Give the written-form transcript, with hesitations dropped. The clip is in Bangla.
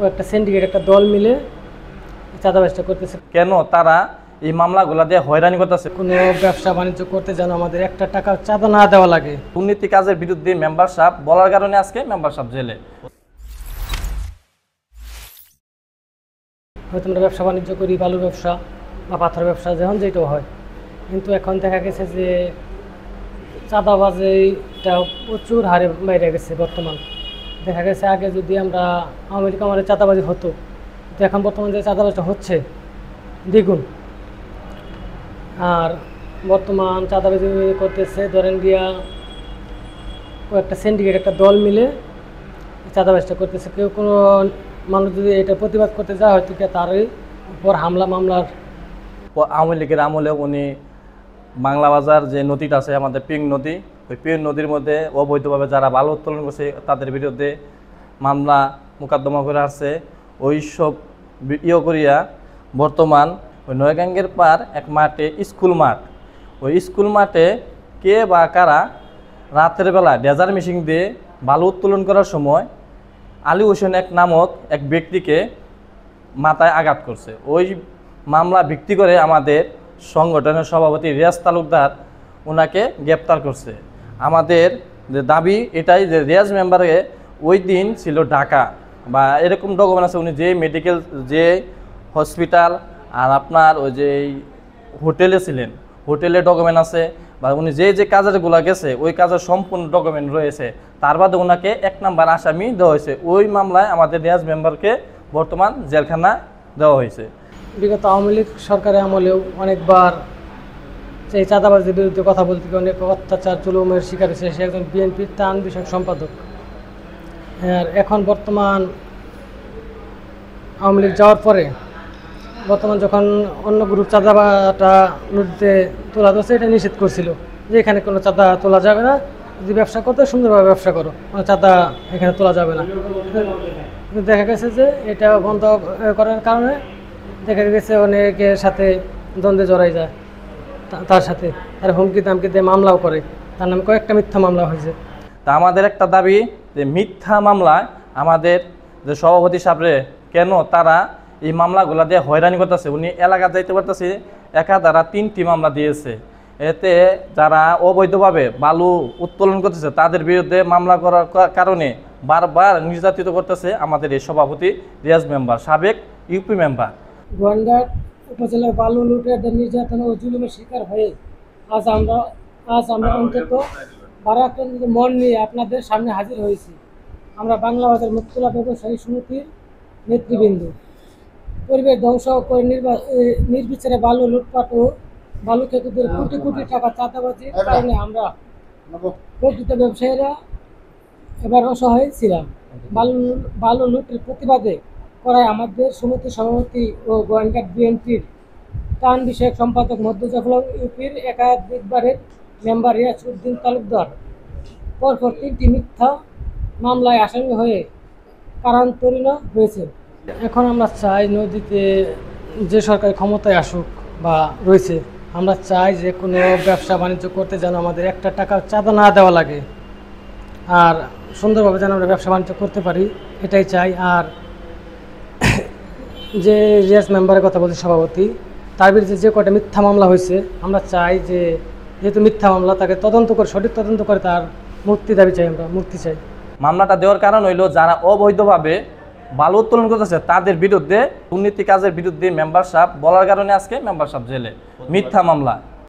একটা সিন্ডিকেট একটা দল মিলে চাঁদাবাজিটা করতেছে। কেন তারা এই মামলাগুলো দিয়ে হয়রানি করতেছে? কোনো ব্যবসা বাণিজ্য করতে যেন আমাদের একটা টাকা চাঁদা না দেওয়া লাগে। দুর্নীতি কাজের বিরুদ্ধে মেম্বার সাহেব বলার কারণে আজকে মেম্বার সাহেব জেলে। হয়তো আমরা ব্যবসা বাণিজ্য করি, বালু ব্যবসা বা পাথর ব্যবসা যখন যেটাও হয়, কিন্তু এখন দেখা গেছে যে চাঁদাবাজিটা প্রচুর হারে বাইরে গেছে। বর্তমান দেখা গেছে আগে যদি আমরা আওয়ামী লীগ আমাদের চাঁদাবাজি হতো, তো এখন বর্তমান যে চাঁদাবাজিটা হচ্ছে দ্বিগুণ। আর বর্তমান চাঁদাবাজি করতেছে ধরেন গিয়া একটা সিন্ডিকেট একটা দল মিলে চাঁদাবাজিটা করতেছে। কেউ কোনো মানুষ যদি এটা প্রতিবাদ করতে যায়, হয়তো কি তারই উপর হামলা মামলার। আওয়ামী লীগের আমলে উনি বাংলা বাজার যে নদীটা আছে আমাদের পিং নদী, ওই পিং নদীর মধ্যে অবৈধভাবে যারা বালু উত্তোলন করছে তাদের বিরুদ্ধে মামলা মোকদ্দমা করে আসছে। ওই সব করিয়া বর্তমান ওই নয়গাঙ্গের পার এক মাঠে স্কুল মাঠ, ওই স্কুল মাঠে কে বা কারা রাতের বেলা ডেজার মেশিন দিয়ে বালু উত্তোলন করার সময় আলী হোসেন নামক এক ব্যক্তিকে মাথায় আঘাত করছে। ওই মামলা ভিত্তি করে আমাদের সংগঠনের সভাপতি রিয়াজ তালুকদার ওনাকে গ্রেপ্তার করছে। আমাদের যে দাবি এটাই যে রিয়াজ মেম্বারে ওই দিন ছিল ঢাকা বা এরকম ডকুমেন্ট আছে, উনি যে মেডিকেল যে হসপিটাল আর আপনার ওই যে হোটেলে ছিলেন, হোটেলে ডকুমেন্ট আছে, বা উনি যে কাজেরগুলো গেছে ওই কাজের সম্পূর্ণ ডকুমেন্ট রয়েছে। তার বাদে ওনাকে 1 নম্বর আসামি দেওয়া হয়েছে। ওই মামলায় আমাদের রিয়াজ মেম্বারকে বর্তমান জেলখানা দেওয়া হয়েছে। বিগত আওয়ামী লীগ সরকারের আমলেও অনেকবার সেই চাঁদাবাজির বিরুদ্ধে কথা বলতে গিয়ে অনেক অত্যাচার জুলুমের শিকার হয়েছে। সে একজন বিএনপির ত্রাণ বিষয়ক সম্পাদক। আর এখন বর্তমান আওয়ামী লীগ যাওয়ার পরে বর্তমান যখন অন্য গ্রুপ চাঁদাটা নদীতে তোলা ধরছে, এটা নিষেধ করছিল যে এখানে কোনো চাঁদা তোলা যাবে না, যদি ব্যবসা করতে সুন্দরভাবে ব্যবসা করো, কোনো চাঁদা এখানে তোলা যাবে না। কিন্তু দেখা গেছে যে এটা বন্ধ করার কারণে দেখা গেছে অনেকের সাথে দ্বন্দ্বে জড়াই যায়, তার সাথে আর হুমকি দামকি দিয়ে মামলাও করে। তার নামে কয়েকটা মিথ্যা মামলা হয়েছে। তা আমাদের একটা দাবি যে মিথ্যা মামলায় আমাদের যে সভাপতি সাহেবরে কেন তারা এই মামলাগুলো দিয়ে হয়রানি করতেছে। উনি এলাকা যাইতে পারতেছে, একা দ্বারা 3টি মামলা দিয়েছে। এতে যারা অবৈধভাবে বালু উত্তোলন করতেছে তাদের বিরুদ্ধে মামলা করার কারণে বারবার নির্যাতিত করতেছে আমাদের এই সভাপতি রিয়াজ মেম্বার, সাবেক ইউপি মেম্বার। গোয়াইনঘাট উপজেলার বালু লুটের নির্যাতন ও জুলুমের শিকার হয়ে আজ আমরা অন্তত 12 কেন্দ্রের মন নিয়ে আপনাদের সামনে হাজির হয়েছি। আমরা বাংলা বাজার মুক্তলা ব্যবসায়ী সমিতির নেতৃবৃন্দ। পরিবেশ ধ্বংস করে নির্বিচারে বালু লুটপাট ও বালু খেকুদের কোটি কোটি টাকা চাঁদাবাজির কারণে আমরা প্রকৃত ব্যবসায়ীরা এবার অসহায় ছিলাম। বালু লুটের প্রতিবাদে করায় আমাদের সমিতির সভাপতি ও গোয়াইনঘাট বিএনপির ত্রাণ বিষয়ক সম্পাদক মধ্যজাফলং ইউপির একাধিকবারের মেম্বার রিয়াজউদ্দিন তালুকদার পরপর 3টি মিথ্যা মামলায় আসামি হয়ে কারান্তরীণ হয়েছে। এখন আমরা চাই নদীতে যে সরকারি ক্ষমতায় আসুক বা রয়েছে, আমরা চাই যে কোনো ব্যবসা বাণিজ্য করতে যেন আমাদের একটা টাকা চাঁদা না দেওয়া লাগে, আর সুন্দরভাবে যেন আমরা ব্যবসা বাণিজ্য করতে পারি, এটাই চাই। আর যে রিয়াজ মেম্বারের কথা বলছি সভাপতি, তার বিরুদ্ধে যে কয়টা মিথ্যা মামলা হয়েছে, আমরা চাই যে যেহেতু মিথ্যা মামলা, তাকে তদন্ত করে সঠিক তদন্ত করে তার মুক্তি দাবি চাই, আমরা মুক্তি চাই। মামলাটা দেওয়ার কারণ হইল যারা অবৈধভাবে বালু উত্তোলন করতেছে তাদের বিরুদ্ধে দুর্নীতি কাজের বিরুদ্ধে মেম্বার সাহেব বলার কারণে আজকে মেম্বার সাহেব জেলে। মিথ্যা মামলা।